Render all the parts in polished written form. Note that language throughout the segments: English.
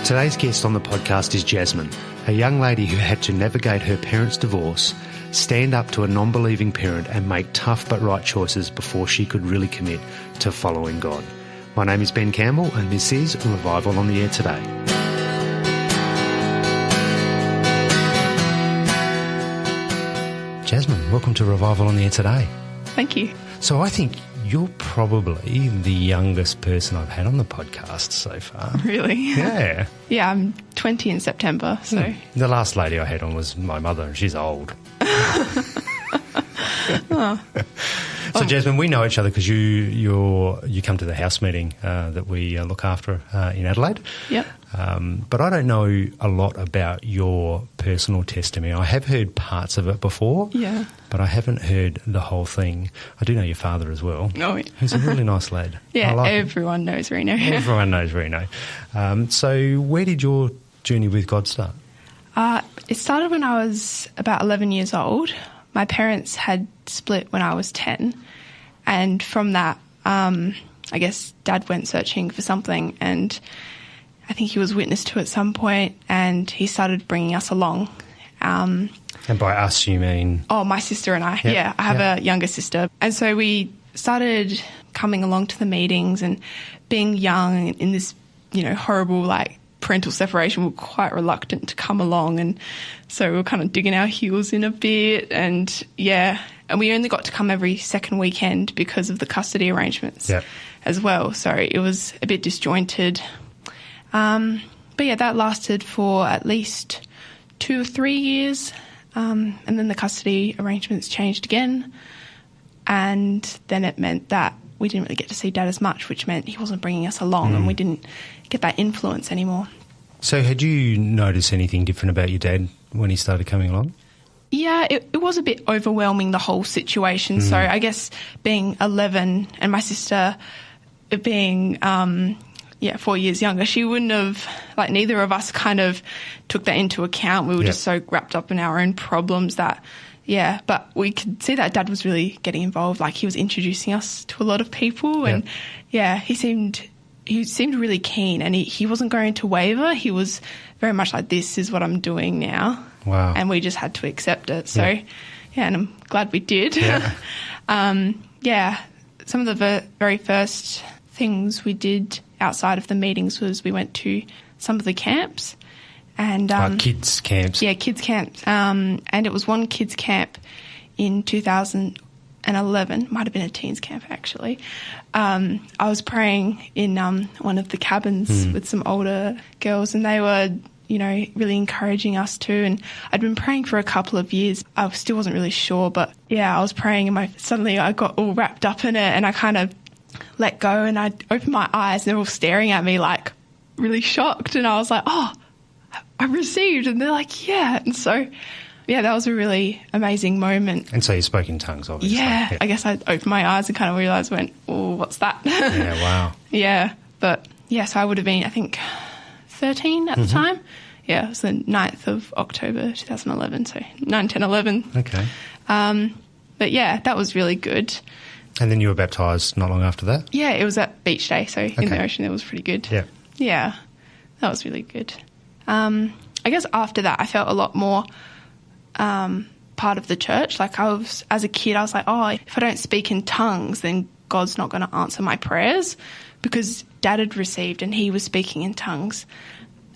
Today's guest on the podcast is Jasmine, a young lady who had to navigate her parents' divorce, stand up to a non-believing parent and make tough but right choices before she could really commit to following God. My name is Ben Campbell and this is Revival on the Air Today. Jasmine, welcome to Revival on the Air Today. Thank you. So I think you're probably the youngest person I've had on the podcast so far. Really? Yeah. Yeah, I'm 20 in September, so... The last lady I had on was my mother, and she's old. Oh. So, Jasmine, we know each other because you come to the house meeting that we look after in Adelaide. Yep. But I don't know a lot about your personal testimony. I have heard parts of it before, Yeah. but I haven't heard the whole thing. I do know your father as well. Oh, yeah. He's a really nice lad. Yeah, I like everyone knows Reno. Everyone knows Reno. So where did your journey with God start? It started when I was about 11 years old. My parents had split when I was 10, and from that, I guess Dad went searching for something, and I think he was witness to at some point, and he started bringing us along. And by us, you mean? Oh, my sister and I. Yep. Yeah, I have a younger sister. And so we started coming along to the meetings and being young in this, horrible, parental separation. We were quite reluctant to come along. And so we were kind of digging our heels in a bit. And, and we only got to come every second weekend because of the custody arrangements as well. So it was a bit disjointed. But that lasted for at least 2 or 3 years. And then the custody arrangements changed again. And then it meant that we didn't really get to see Dad as much, which meant he wasn't bringing us along and we didn't get that influence anymore. So had you noticed anything different about your dad when he started coming along? Yeah, it was a bit overwhelming, the whole situation. So I guess being 11 and my sister being 4 years younger, she wouldn't have, neither of us kind of took that into account. We were just so wrapped up in our own problems that, but we could see that Dad was really getting involved. He was introducing us to a lot of people and, he seemed really keen and he wasn't going to waver. He was very much like, this is what I'm doing now. Wow. And we just had to accept it. So, and I'm glad we did. Yeah. Some of the very first things we did outside of the meetings was we went to some of the camps and kids camps. Yeah, kids camps. And it was one kids camp in 2011. Might have been a teens camp actually. I was praying in one of the cabins with some older girls, and they were really encouraging us too. And I'd been praying for a couple of years. I still wasn't really sure, but I was praying and suddenly I got all wrapped up in it and I kind of let go and I opened my eyes and they were all staring at me really shocked. And I was like, oh, I received. And they're like, yeah. And so, that was a really amazing moment. And so you spoke in tongues, obviously. Yeah. I guess I opened my eyes and kind of realised, oh, what's that? Yeah, wow. Yeah. But, so I would have been, I think, 13 at the time. Yeah, it was the 9th of October 2011, so 9, 10, 11. Okay. But, that was really good. And then you were baptised not long after that? Yeah, it was at beach day, so in the ocean it was pretty good. Yeah. Yeah, that was really good. I guess after that I felt a lot more part of the church. As a kid, I was like, oh, if I don't speak in tongues, then God's not going to answer my prayers, because Dad had received and he was speaking in tongues.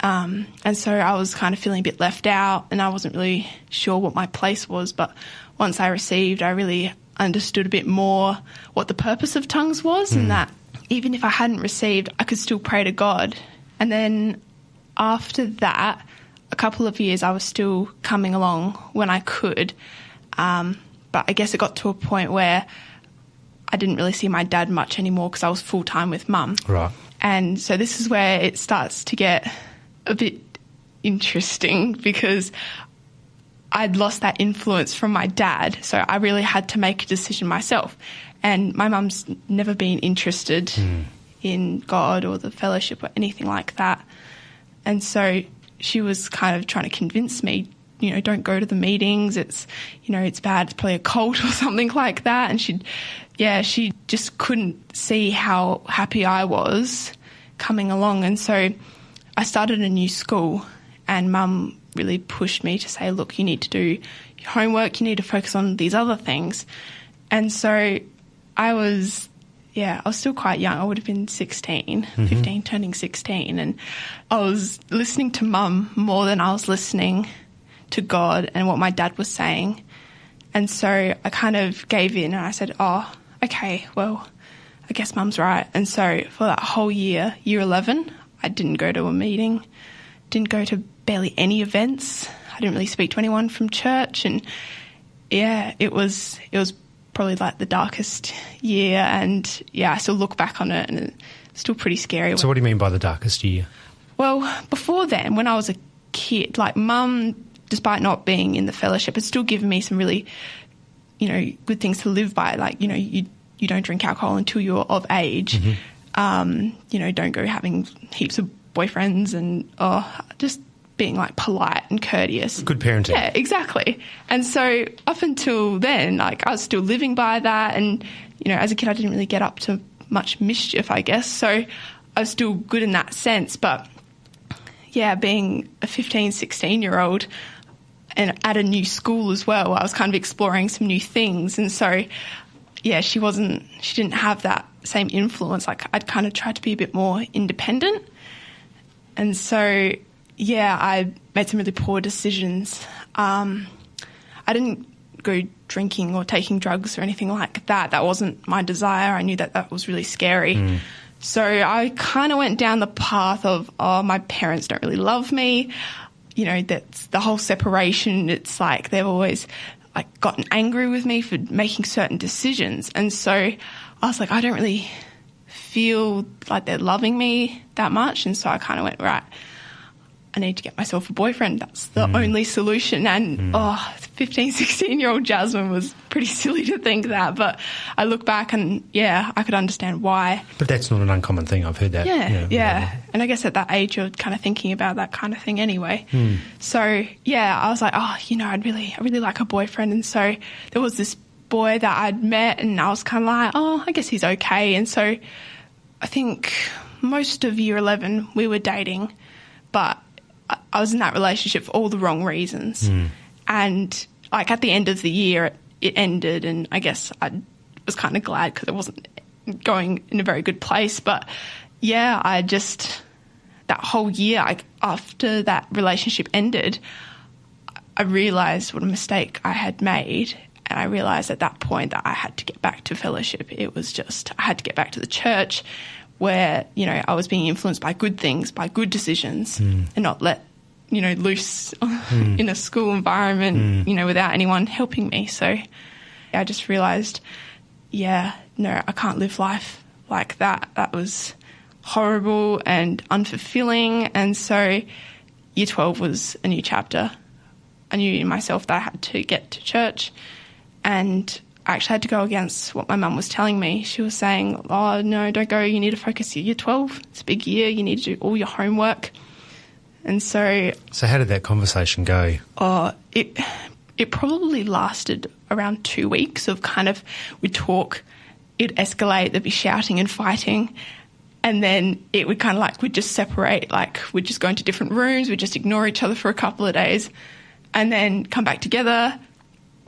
And so I was kind of feeling a bit left out and I wasn't really sure what my place was. But once I received, I really understood a bit more what the purpose of tongues was, and that even if I hadn't received, I could still pray to God. And then after that, a couple of years I was still coming along when I could, but I guess it got to a point where I didn't really see my dad much anymore because I was full-time with Mum. Right. And so this is where it starts to get a bit interesting, because I'd lost that influence from my dad, so I really had to make a decision myself. And my mum's never been interested in God or the fellowship or anything like that. And so she was kind of trying to convince me, don't go to the meetings. It's, it's bad. It's probably a cult or something like that. And she just couldn't see how happy I was coming along. And so I started a new school, and Mum really pushed me to say, look, you need to do your homework, you need to focus on these other things. And so I was still quite young. I would have been 16, 15, turning 16. And I was listening to Mum more than I was listening to God and what my dad was saying. And so I kind of gave in and I said, oh, okay, well, I guess Mum's right. And so for that whole year, year 11, I didn't go to a meeting, didn't go to barely any events. I didn't really speak to anyone from church. And yeah, it was probably like the darkest year. And yeah, I still look back on it and it's still pretty scary. So what do you mean by the darkest year? Well, before then, when I was a kid, like Mum, despite not being in the fellowship, had still given me some really, good things to live by. Like, you don't drink alcohol until you're of age. Don't go having heaps of boyfriends and just being like polite and courteous. Good parenting. Yeah, exactly. And so up until then, like I was still living by that. And, as a kid, I didn't really get up to much mischief, I guess. So I was still good in that sense. But yeah, being a 15, 16-year-old and at a new school as well, I was kind of exploring some new things. And so, yeah, she didn't have that same influence. Like I'd kind of tried to be a bit more independent. And so, yeah, I made some really poor decisions. I didn't go drinking or taking drugs or anything like that. That wasn't my desire. I knew that was really scary. So I kind of went down the path of, my parents don't really love me. That's the whole separation. It's like they've always like gotten angry with me for making certain decisions. And so I was like, I don't really feel like they're loving me that much. And so I kind of went, right, I need to get myself a boyfriend. That's the only solution. And 15, 16-year-old Jasmine was pretty silly to think that. But I look back and, yeah, I could understand why. But that's not an uncommon thing. I've heard that. Yeah. And I guess at that age you're kind of thinking about that kind of thing anyway. So, yeah, I was like, I'd really like a boyfriend. And so there was this boy that I'd met and I was kind of like, I guess he's okay. And so I think most of year 11 we were dating, but I was in that relationship for all the wrong reasons. And like at the end of the year, it ended, and I guess I was kind of glad because it wasn't going in a very good place. But yeah, that whole year, after that relationship ended, I realised what a mistake I had made. And I realised at that point that I had to get back to fellowship. It was just, I had to get back to the church where, I was being influenced by good things, by good decisions, and not let, loose in a school environment, without anyone helping me. So I just realised, I can't live life like that. That was horrible and unfulfilling. And so year 12 was a new chapter. I knew in myself that I had to get to church, and I actually had to go against what my mum was telling me. She was saying, oh, no, don't go. You need to focus your year 12. It's a big year. You need to do all your homework. And so... So how did that conversation go? It probably lasted around 2 weeks of kind of, we'd talk, it'd escalate, there'd be shouting and fighting. And then it would kind of like, we'd just separate, like we'd just go into different rooms, we'd just ignore each other for a couple of days and then come back together,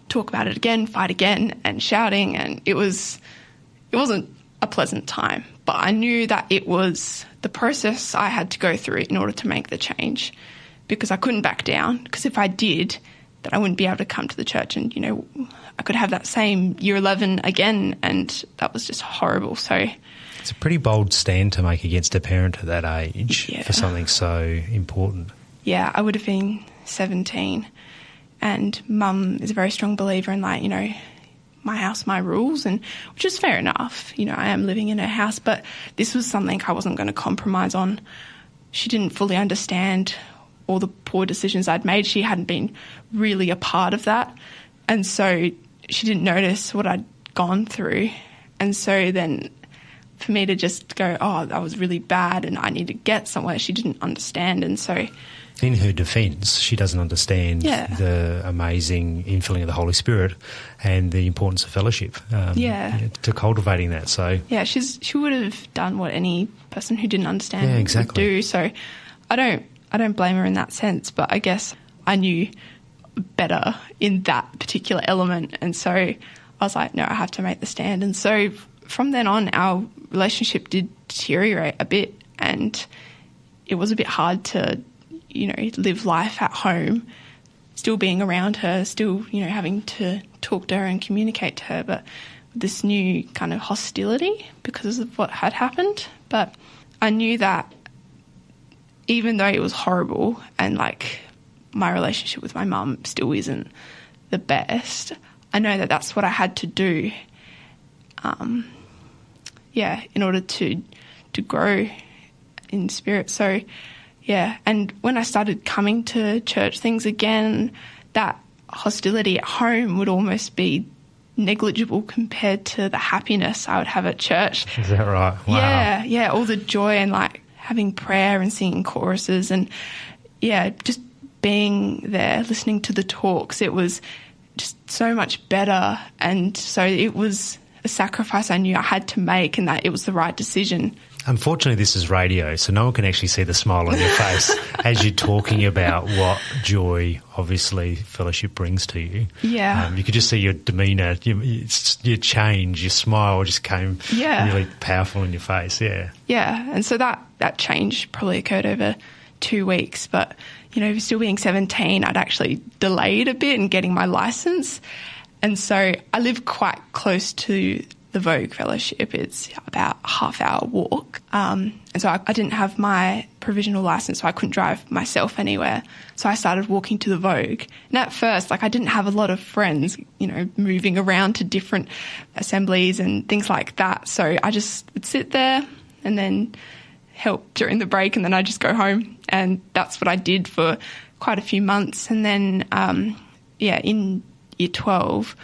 talk about it again, fight again, and shouting. And it wasn't a pleasant time, but I knew that it was the process I had to go through in order to make the change, because I couldn't back down, because if I did, then I wouldn't be able to come to the church and, I could have that same year 11 again, and that was just horrible. So it's a pretty bold stand to make against a parent at that age for something so important. Yeah, I would have been 17. And Mum is a very strong believer in, like, my house, my rules, and which is fair enough. I am living in her house, but this was something I wasn't going to compromise on. She didn't fully understand all the poor decisions I'd made. She hadn't been really a part of that. And so she didn't notice what I'd gone through. And so then for me to just go, that was really bad and I need to get somewhere, she didn't understand. And so... In her defence, she doesn't understand the amazing infilling of the Holy Spirit and the importance of fellowship to cultivating that. So she would have done what any person who didn't understand would do. So I don't blame her in that sense, but I guess I knew better in that particular element. And so I was like, no, I have to make the stand. And so from then on, our relationship did deteriorate a bit, and it was a bit hard to, live life at home, still being around her, still, having to talk to her and communicate to her, but this new kind of hostility because of what had happened. But I knew that even though it was horrible and like my relationship with my mum still isn't the best, I know that that's what I had to do, in order to grow in spirit. So, yeah, and when I started coming to church things again, that hostility at home would almost be negligible compared to the happiness I would have at church. Is that right? Wow. Yeah, all the joy and like having prayer and singing choruses and, just being there, listening to the talks. It was just so much better. And so it was a sacrifice I knew I had to make, and that it was the right decision. Unfortunately, this is radio, so no one can actually see the smile on your face as you're talking about what joy, obviously, fellowship brings to you. Yeah. You could just see your demeanour, your change, your smile just came really powerful in your face, yeah. Yeah, and so that change probably occurred over 2 weeks, but, still being 17, I'd actually delayed a bit in getting my licence. And so I live quite close to the Vogue Fellowship. It's about a half-hour walk. And so I didn't have my provisional licence, so I couldn't drive myself anywhere. So I started walking to the Vogue. And at first, I didn't have a lot of friends, moving around to different assemblies and things like that. So I just would sit there and then help during the break, and then I'd just go home. And that's what I did for quite a few months. And then, in year 12,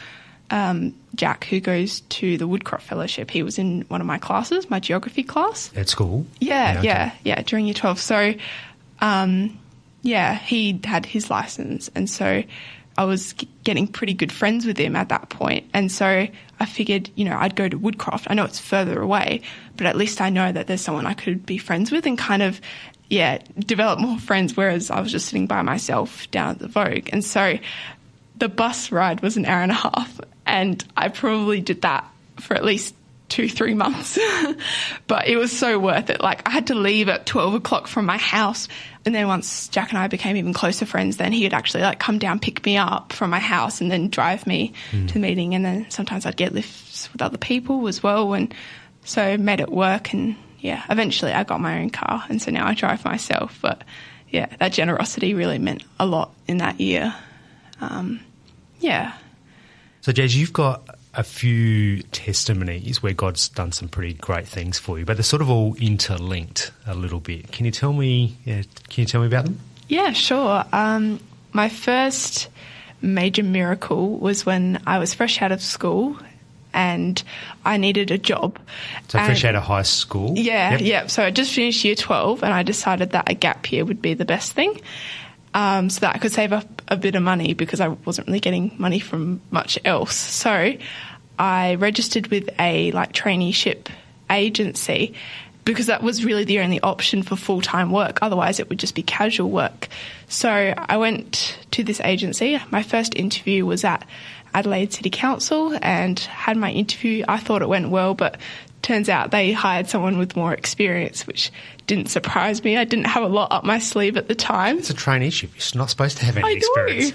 Jack, who goes to the Woodcroft Fellowship, he was in one of my classes, my geography class. At school? Yeah, during year 12. So, he had his licence, and so I was getting pretty good friends with him at that point. And so I figured, I'd go to Woodcroft. I know it's further away, but at least I know that there's someone I could be friends with and kind of, develop more friends, whereas I was just sitting by myself down at the Vogue. And so the bus ride was an hour and a half, and I probably did that for at least 2-3 months. But it was so worth it. Like, I had to leave at 12 o'clock from my house, and then once Jack and I became even closer friends, then he would actually come down, pick me up from my house, and then drive me to the meeting. And then sometimes I'd get lifts with other people as well, and so made it work. And eventually I got my own car, and so now I drive myself. But that generosity really meant a lot in that year. So, Jaz, you've got a few testimonies where God's done some pretty great things for you, but they're sort of all interlinked a little bit. Can you tell me about them? Yeah, sure. My first major miracle was when I was fresh out of school and I needed a job. So fresh out of high school? Yeah. So I just finished year 12 and I decided that a gap year would be the best thing. So that I could save up a bit of money because I wasn't really getting money from much else. So I registered with a traineeship agency because that was really the only option for full-time work. Otherwise, it would just be casual work. So I went to this agency. My first interview was at Adelaide City Council and had my interview. I thought it went well, but turns out they hired someone with more experience, which didn't surprise me. I didn't have a lot up my sleeve at the time. It's a traineeship. You're not supposed to have any experience.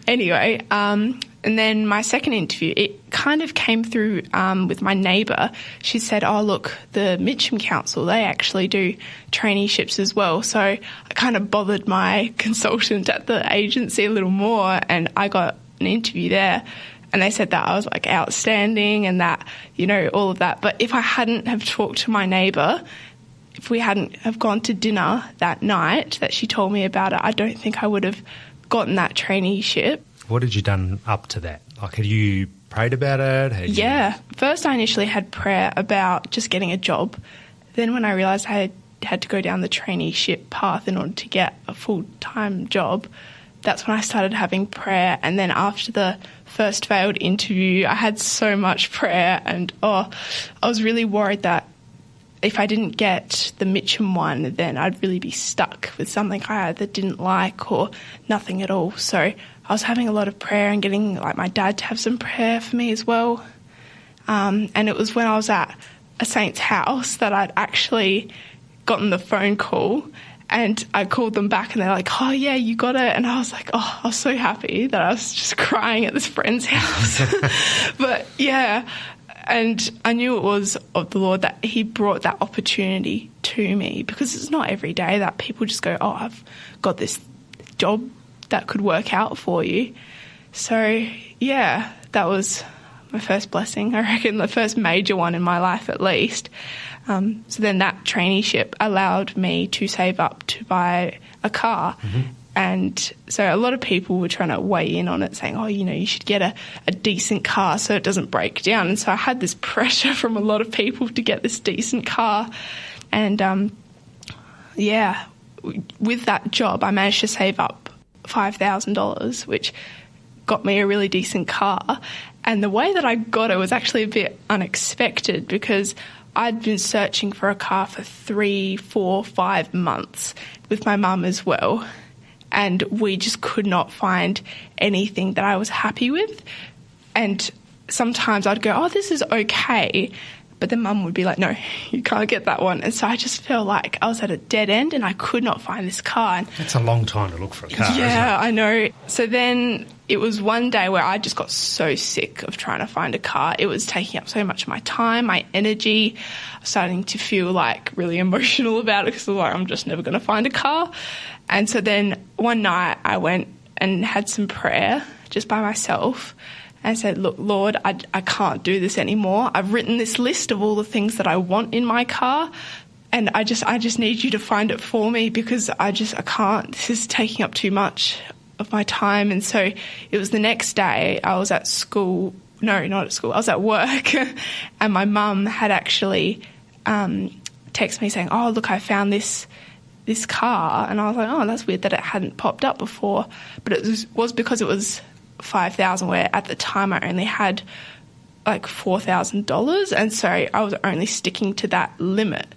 Anyway, and then my second interview, it kind of came through with my neighbour. She said, oh, look, the Mitcham Council, they actually do traineeships as well. So I kind of bothered my consultant at the agency a little more, and I got an interview there. And they said that I was outstanding and that, all of that. But if I hadn't have talked to my neighbour, if we hadn't have gone to dinner that night that she told me about it, I don't think I would have gotten that traineeship. What had you done up to that? Had you prayed about it? First I initially had prayer about just getting a job. Then when I realised I had to go down the traineeship path in order to get a full-time job, that's when I started having prayer. And then after the first failed interview, I had so much prayer and, I was really worried that if I didn't get the Mitcham one, then I'd really be stuck with something I either didn't like or nothing at all. So I was having a lot of prayer and getting like my dad to have some prayer for me as well. And it was when I was at a saint's house that I'd actually gotten the phone call, and I called them back and they're like, oh yeah, you got it. And I was like, oh, I was so happy that I was just crying at this friend's house. But yeah, and I knew it was of the Lord that he brought that opportunity to me, because it's not every day that people just go, oh, I've got this job that could work out for you. So yeah, that was my first blessing, I reckon, the first major one in my life at least. So then that traineeship allowed me to save up to buy a car. Mm-hmm. And so a lot of people were trying to weigh in on it, saying, oh, you know, you should get a decent car so it doesn't break down. And so I had this pressure from a lot of people to get this decent car. And, yeah, with that job, I managed to save up $5,000, which got me a really decent car. And the way that I got it was actually a bit unexpected, because I'd been searching for a car for 3, 4, 5 months with my mum as well, and we just could not find anything that I was happy with. And sometimes I'd go, oh, this is okay, but then mum would be like, no, you can't get that one. And so I just felt like I was at a dead end and I could not find this car. That's a long time to look for a car, isn't it? Yeah, I know. So then it was one day where I just got so sick of trying to find a car. It was taking up so much of my time, my energy. I was starting to feel like really emotional about it, because I was like, I'm just never going to find a car. And so then one night I went and had some prayer just by myself and said, look, Lord, I can't do this anymore. I've written this list of all the things that I want in my car, and I just need you to find it for me, because I can't. This is taking up too much of my time. And so it was the next day I was at school. No, not at school. I was at work and my mum had actually texted me saying, oh, look, I found this car. And I was like, oh, that's weird that it hadn't popped up before. But it was because it was $5,000, where at the time I only had like $4,000. And so I was only sticking to that limit.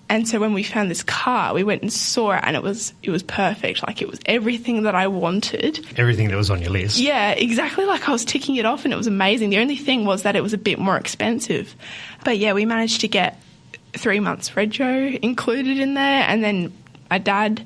And so when we found this car, we went and saw it, and it was perfect. Like, it was everything that I wanted. Everything that was on your list. Yeah, exactly. Like, I was ticking it off, and it was amazing. The only thing was that it was a bit more expensive. But yeah, we managed to get 3 months rego included in there, and then my dad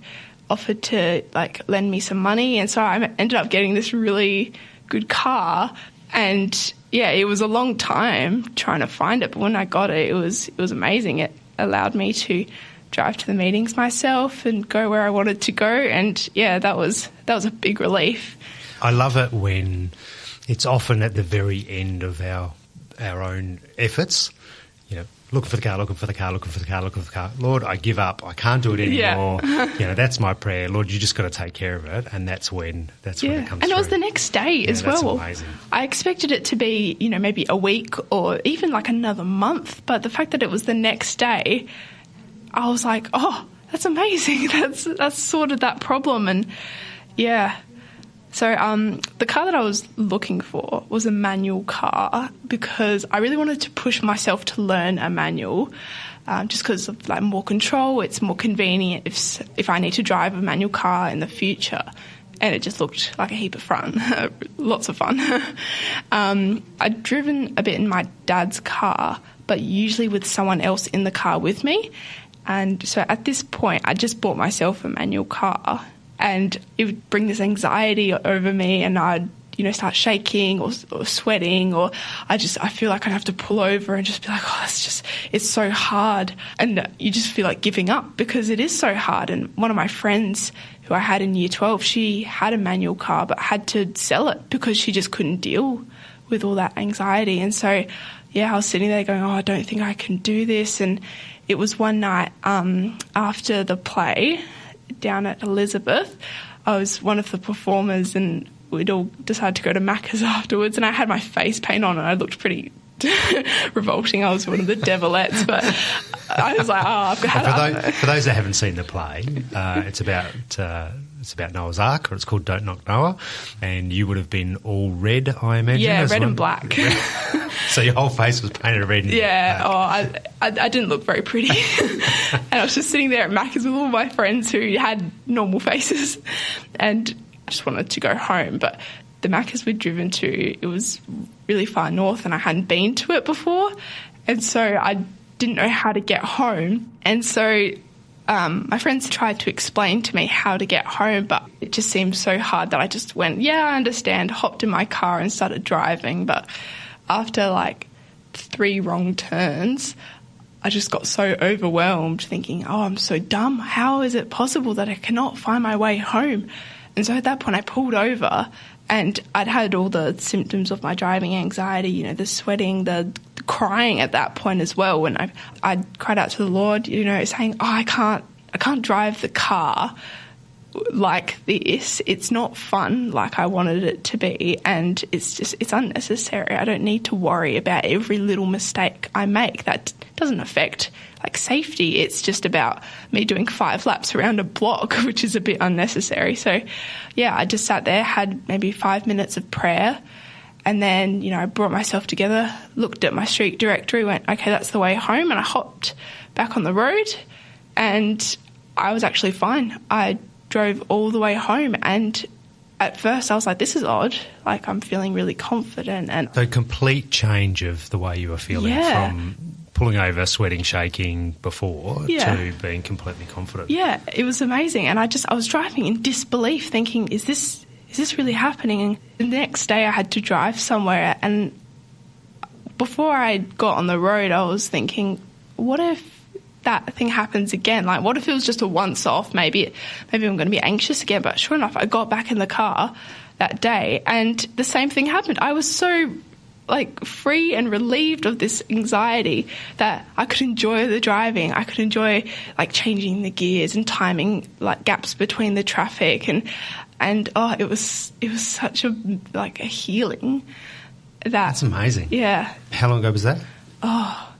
offered to like lend me some money, and so I ended up getting this really good car. And yeah, it was a long time trying to find it, but when I got it, it was amazing. It allowed me to drive to the meetings myself and go where I wanted to go, and yeah, that was a big relief. I love it when it's often at the very end of our own efforts, you know, looking for the car, looking for the car, looking for the car, looking for the car. Lord, I give up. I can't do it anymore. Yeah. You know, that's my prayer. Lord, you just got to take care of it, and that's when it comes through. And it was the next day as well. That's amazing. I expected it to be, you know, maybe a week or even like another month, but the fact that it was the next day, I was like, oh, that's amazing. That's sorted that problem. And yeah. So the car that I was looking for was a manual car, because I really wanted to push myself to learn a manual, just because of like more control. It's more convenient if I need to drive a manual car in the future. And it just looked like a heap of fun, lots of fun. I'd driven a bit in my dad's car, but usually with someone else in the car with me. And so at this point, I just bought myself a manual car. And it would bring this anxiety over me, and I'd, you know, start shaking or sweating, or I feel like I'd have to pull over and just be like, oh, it's so hard. And you just feel like giving up, because it is so hard. And one of my friends who I had in year 12, she had a manual car but had to sell it because she just couldn't deal with all that anxiety. And so, yeah, I was sitting there going, oh, I don't think I can do this. And it was one night after the play down at Elizabeth, I was one of the performers, and we'd all decided to go to Macca's afterwards, and I had my face paint on, and I looked pretty revolting. I was one of the develettes, but I was like, oh, I've got for those that haven't seen the play, it's about Noah's Ark, or it's called Don't Knock Noah, and you would have been all red, I imagine. Yeah, red and black. So your whole face was painted red. Yeah. I didn't look very pretty. And I was just sitting there at Macca's with all my friends who had normal faces, and I just wanted to go home. But the Macca's we'd driven to, it was really far north, and I hadn't been to it before, and so I didn't know how to get home. And so my friends tried to explain to me how to get home, but it just seemed so hard that I just went, yeah, I understand, hopped in my car and started driving. But after like 3 wrong turns, I just got so overwhelmed thinking, oh, I'm so dumb. How is it possible that I cannot find my way home? And so at that point I pulled over, and I'd had all the symptoms of my driving anxiety, you know, the sweating, the crying at that point as well. And I cried out to the Lord, you know, saying, oh, I can't drive the car like this. It's not fun like I wanted it to be, and it's unnecessary. I don't need to worry about every little mistake I make. That doesn't affect like safety. It's just about me doing 5 laps around a block, which is a bit unnecessary. So yeah, I just sat there, had maybe 5 minutes of prayer, and then, you know, I brought myself together, looked at my street directory, went, okay, that's the way home, and I hopped back on the road, and I was actually fine. I drove all the way home, and at first I was like, this is odd, like I'm feeling really confident. And so complete change of the way you were feeling from pulling over, sweating, shaking before to being completely confident. Yeah, it was amazing. And I was driving in disbelief thinking, is this really happening? And the next day I had to drive somewhere, and before I got on the road I was thinking, what if that thing happens again? Like, what if it was just a once off? Maybe I'm going to be anxious again. But sure enough, I got back in the car that day and the same thing happened. I was so like free and relieved of this anxiety that I could enjoy the driving. I could enjoy like changing the gears and timing like gaps between the traffic, and it was such a healing. That's amazing. Yeah. How long ago was that? Oh,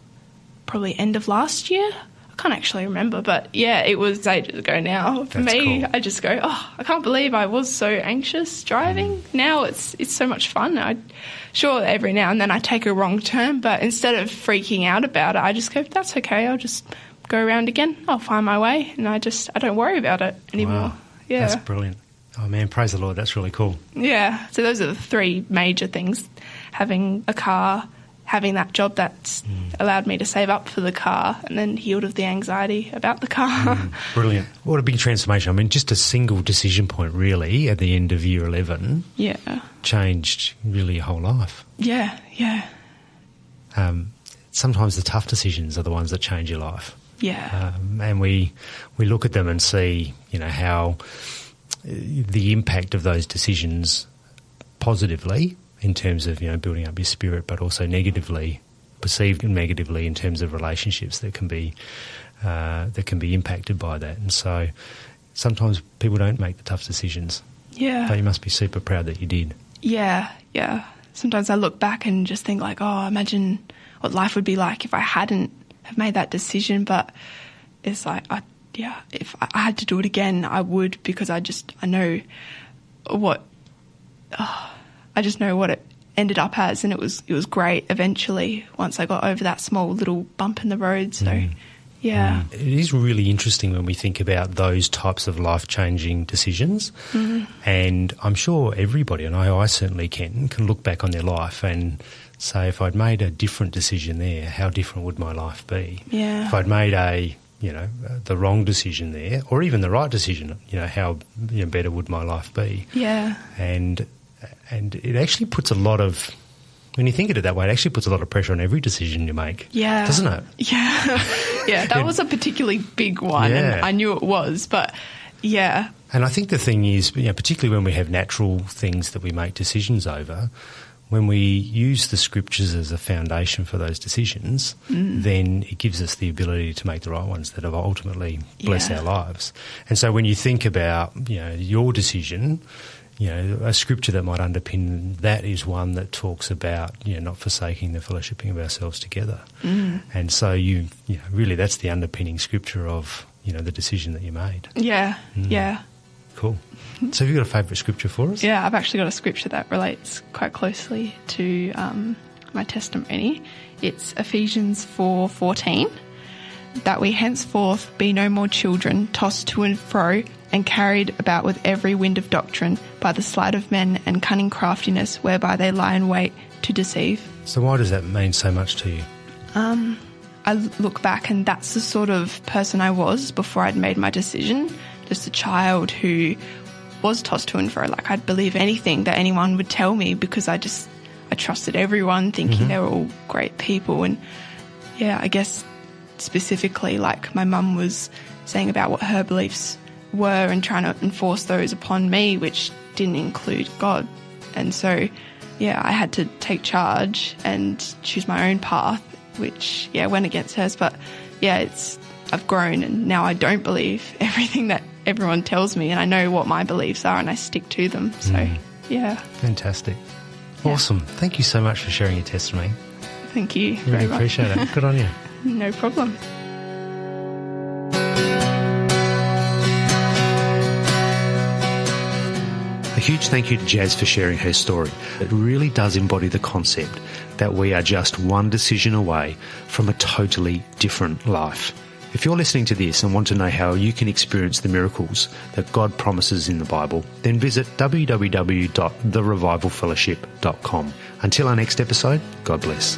probably end of last year. I can't actually remember, but yeah, it was ages ago now. For me, cool. I just go, oh, I can't believe I was so anxious driving. Now it's so much fun. Sure, every now and then I take a wrong turn, but instead of freaking out about it, I just go, that's okay, I'll just go around again. I'll find my way, and I don't worry about it anymore. Wow. Yeah. That's brilliant. Oh man, praise the Lord, that's really cool. Yeah, so those are the 3 major things: having a car, having that job that's allowed me to save up for the car, and then healed of the anxiety about the car. Brilliant. What a big transformation. I mean, just a single decision point really at the end of year 11 changed really your whole life. Yeah. Sometimes the tough decisions are the ones that change your life. Yeah. And we look at them and see, you know, how the impact of those decisions positively in terms of, you know, building up your spirit, but also negatively, perceived negatively in terms of relationships that can be impacted by that. And so sometimes people don't make the tough decisions. Yeah. But you must be super proud that you did. Yeah. Sometimes I look back and just think like, oh, imagine what life would be like if I hadn't have made that decision. But it's like, if I had to do it again, I would, because I know what it ended up as, and it was great eventually once I got over that small little bump in the road. So, yeah. It is really interesting when we think about those types of life-changing decisions, and I'm sure everybody, and I certainly can look back on their life and say, if I'd made a different decision there, how different would my life be? Yeah. If I'd made the wrong decision there, or even the right decision, how better would my life be? Yeah. And it actually puts a lot of, when you think of it that way, it actually puts a lot of pressure on every decision you make. Yeah. Doesn't it? Yeah. Yeah, that was a particularly big one, and I knew it was, but yeah. And I think the thing is, particularly when we have natural things that we make decisions over, when we use the scriptures as a foundation for those decisions, then it gives us the ability to make the right ones that have ultimately bless our lives. And so when you think about, your decision, a scripture that might underpin that is one that talks about, not forsaking the fellowshipping of ourselves together. And so really that's the underpinning scripture of, the decision that you made. Yeah, yeah. Cool. So have you got a favourite scripture for us? Yeah, I've actually got a scripture that relates quite closely to my testimony, it's Ephesians 4:14, that we henceforth be no more children, tossed to and fro and carried about with every wind of doctrine by the sleight of men and cunning craftiness whereby they lie in wait to deceive. So why does that mean so much to you? I look back and that's the sort of person I was before I'd made my decision. Just a child who was tossed to and fro. Like, I'd believe anything that anyone would tell me because I trusted everyone, thinking they were all great people. And yeah, I guess specifically, like, my mum was saying about what her beliefs were and trying to enforce those upon me, which didn't include God. And so, yeah, I had to take charge and choose my own path, which, yeah, went against hers. But yeah, I've grown and now I don't believe everything that everyone tells me, and I know what my beliefs are and I stick to them. So, yeah. Fantastic. Awesome. Thank you so much for sharing your testimony. Thank you Really very much. appreciate it. Good on you. No problem. A huge thank you to Jazz for sharing her story. It really does embody the concept that we are just one decision away from a totally different life. If you're listening to this and want to know how you can experience the miracles that God promises in the Bible, then visit www.therevivalfellowship.com. Until our next episode, God bless.